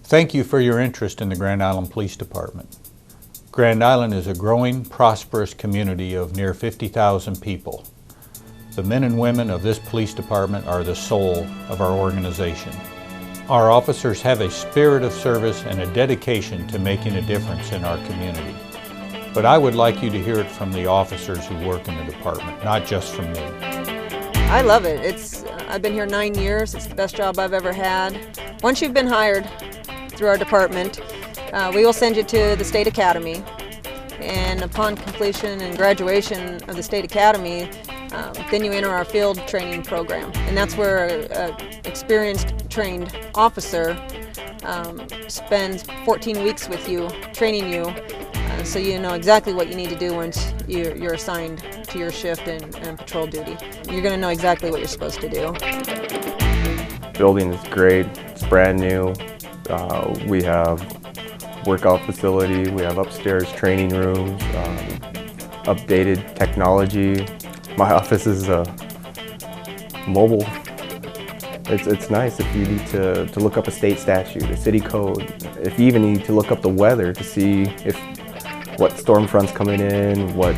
Thank you for your interest in the Grand Island Police Department. Grand Island is a growing, prosperous community of near 50,000 people. The men and women of this police department are the soul of our organization. Our officers have a spirit of service and a dedication to making a difference in our community. But I would like you to hear it from the officers who work in the department, not just from me. I love it. I've been here 9 years. It's the best job I've ever had. Once you've been hired through our department, we will send you to the State Academy. And upon completion and graduation of the State Academy, then you enter our field training program. And that's where an experienced, trained officer spends 14 weeks with you, training you, so you know exactly what you need to do once you're assigned to your shift and patrol duty. You're going to know exactly what you're supposed to do. Building is great. It's brand new. We have workout facility. We have upstairs training rooms, updated technology. My office is mobile. It's nice if you need to look up a state statute, a city code. If you even need to look up the weather to see what storm front's coming in, what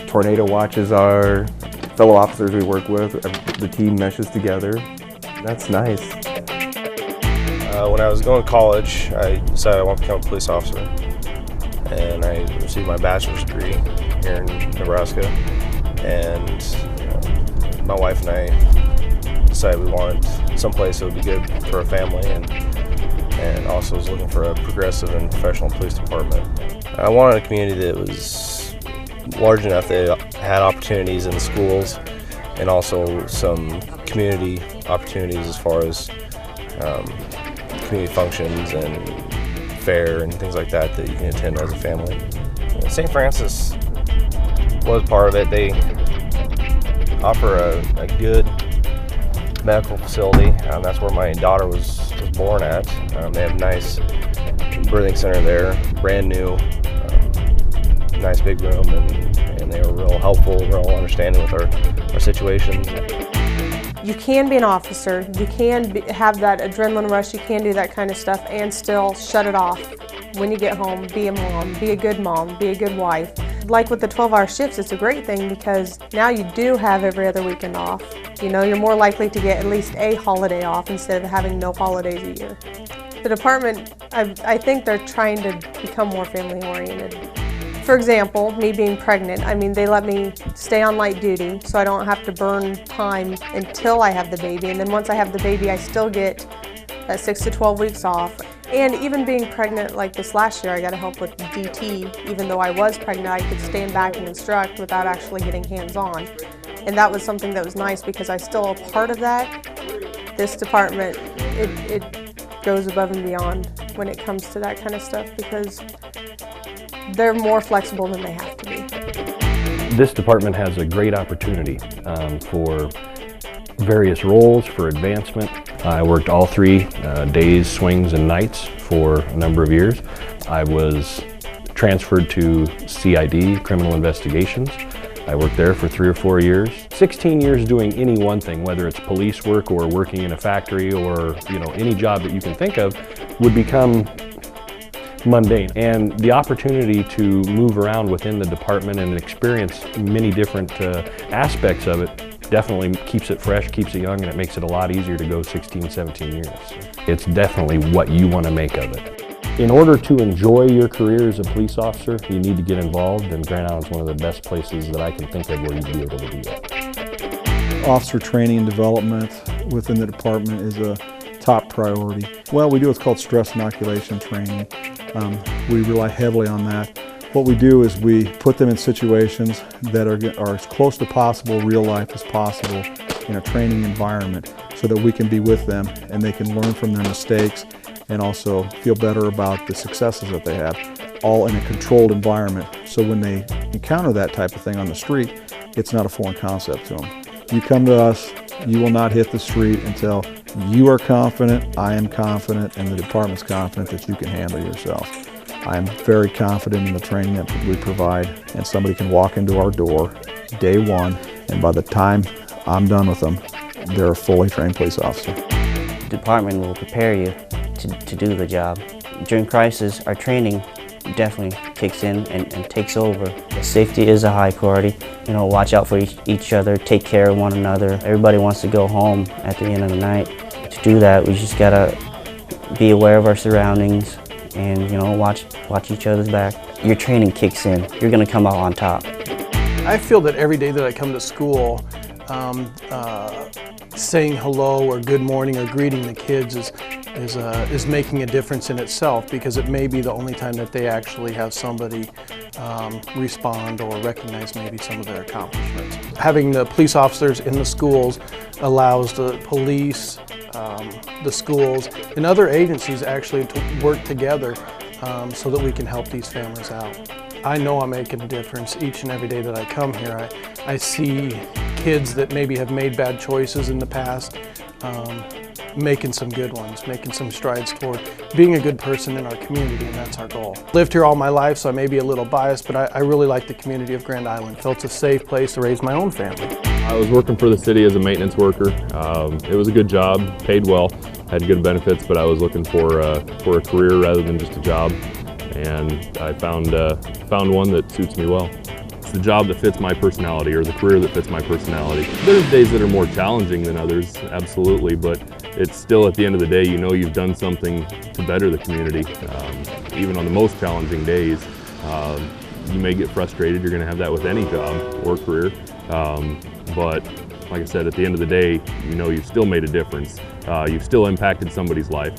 tornado watches are. Fellow officers we work with, the team meshes together. That's nice. When I was going to college, I decided I want to become a police officer. And I received my bachelor's degree here in Nebraska. And my wife and I decided we wanted someplace that would be good for our family, and also was looking for a progressive and professional police department. I wanted a community that was large enough that it had opportunities in the schools and also some community opportunities as far as community functions and fair and things like that you can attend as a family. St. Francis was part of it. They offer a good medical facility. That's where my daughter was born at. They have a nice birthing center there, brand new, nice big room, and they were real helpful, real understanding with our situations. You can be an officer, you can have that adrenaline rush, you can do that kind of stuff and still shut it off when you get home. Be a mom, be a good wife. Like with the 12-hour shifts, it's a great thing because now you do have every other weekend off. You know, you're more likely to get at least a holiday off instead of having no holidays a year. The department, I think they're trying to become more family-oriented. For example, me being pregnant, they let me stay on light duty so I don't have to burn time until I have the baby. And then once I have the baby, I still get that 6 to 12 weeks off. And even being pregnant, like this last year, I got to help with DT. Even though I was pregnant, I could stand back and instruct without actually getting hands-on. And that was something that was nice because I still a part of that. This department, it goes above and beyond when it comes to that kind of stuff because they're more flexible than they have to be. This department has a great opportunity for various roles, for advancement. I worked all 3 days, swings, and nights for a number of years. I was transferred to CID, Criminal Investigations. I worked there for 3 or 4 years. 16 years doing any one thing, whether it's police work or working in a factory or any job that you can think of, would become mundane. And the opportunity to move around within the department and experience many different aspects of it definitely keeps it fresh, keeps it young, and it makes it a lot easier to go 16, 17 years. It's definitely what you want to make of it. In order to enjoy your career as a police officer, you need to get involved, and Grand Island's one of the best places that I can think of where you'd be able to do that. Officer training and development within the department is a top priority. Well, we do what's called stress inoculation training. We rely heavily on that. What we do is we put them in situations that are as close to possible, real life as possible in a training environment so that we can be with them and they can learn from their mistakes and also feel better about the successes that they have, all in a controlled environment. So when they encounter that type of thing on the street, it's not a foreign concept to them. You come to us, you will not hit the street until you are confident, I am confident, and the department's confident that you can handle yourself. I am very confident in the training that we provide, and somebody can walk into our door day one, and by the time I'm done with them, they're a fully trained police officer. The department will prepare you to do the job. During crisis, our training definitely kicks in and takes over. Safety is a high priority. You know, watch out for each other, take care of one another. Everybody wants to go home at the end of the night. To do that, we just gotta be aware of our surroundings and, you know, watch each other's back. Your training kicks in. You're gonna come out on top. I feel that every day that I come to school, saying hello or good morning or greeting the kids is making a difference in itself, because it may be the only time that they actually have somebody respond or recognize maybe some of their accomplishments. Having the police officers in the schools allows the police, the schools, and other agencies actually to work together so that we can help these families out. I know I'm making a difference each and every day that I come here. I see kids that maybe have made bad choices in the past, making some good ones, making some strides toward being a good person in our community, and that's our goal. Lived here all my life, so I may be a little biased, but I really like the community of Grand Island. Felt it's a safe place to raise my own family. I was working for the city as a maintenance worker. It was a good job, paid well, had good benefits, but I was looking for a career rather than just a job, and I found one that suits me well. It's the job that fits my personality, or the career that fits my personality. There's days that are more challenging than others, absolutely, but it's still, at the end of the day, you know you've done something to better the community. Even on the most challenging days, you may get frustrated. You're going to have that with any job or career. But like I said, at the end of the day, you know you've still made a difference. You've still impacted somebody's life.